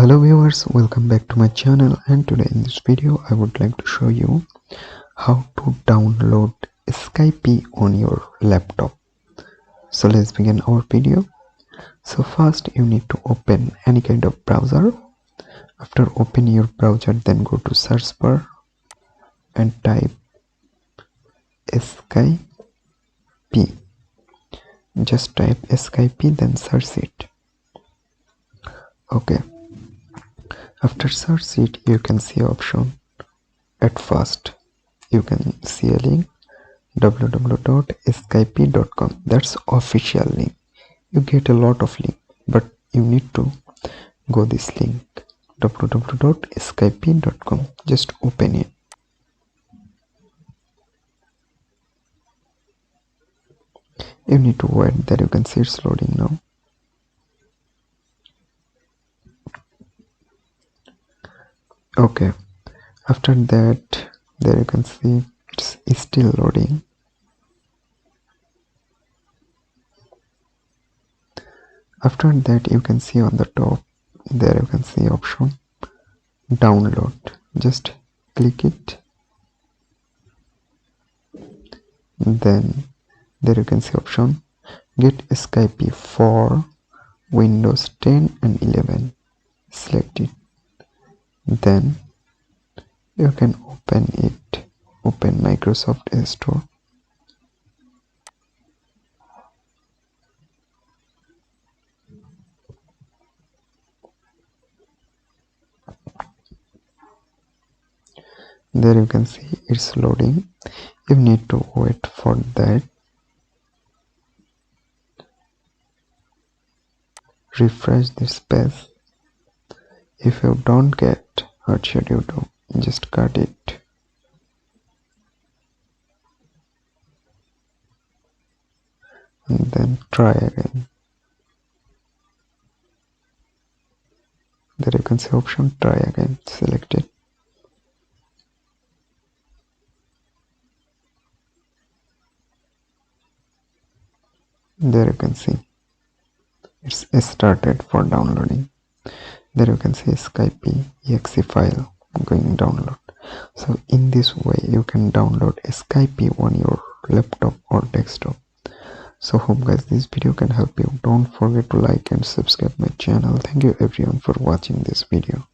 Hello viewers, welcome back to my channel, and today in this video I would like to show you how to download Skype on your laptop. So let's begin our video. So first you need to open any kind of browser. After opening your browser, then go to search bar and type Skype. Just type Skype, then search it. Okay. After search it, you can see option. At first you can see a link www.skype.com. that's official link. You get a lot of link, but you need to go this link www.skype.com. just open it. You need to wait. There you can see it's loading now. Okay, after that there you can see it's still loading. After that you can see on the top there you can see option download. Just click it, then there you can see option get Skype for Windows 10 and 11. Select it, then you can open it. Open Microsoft Store. There you can see it's loading. You need to wait for that. Refresh this page. If you don't get, what should you do? Just cut it. And then try again. There you can see option try again. Select it. There you can see it's started for downloading. There you can see Skype exe file going download. So in this way you can download Skype on your laptop or desktop. So hope guys this video can help you. Don't forget to like and subscribe my channel. Thank you everyone for watching this video.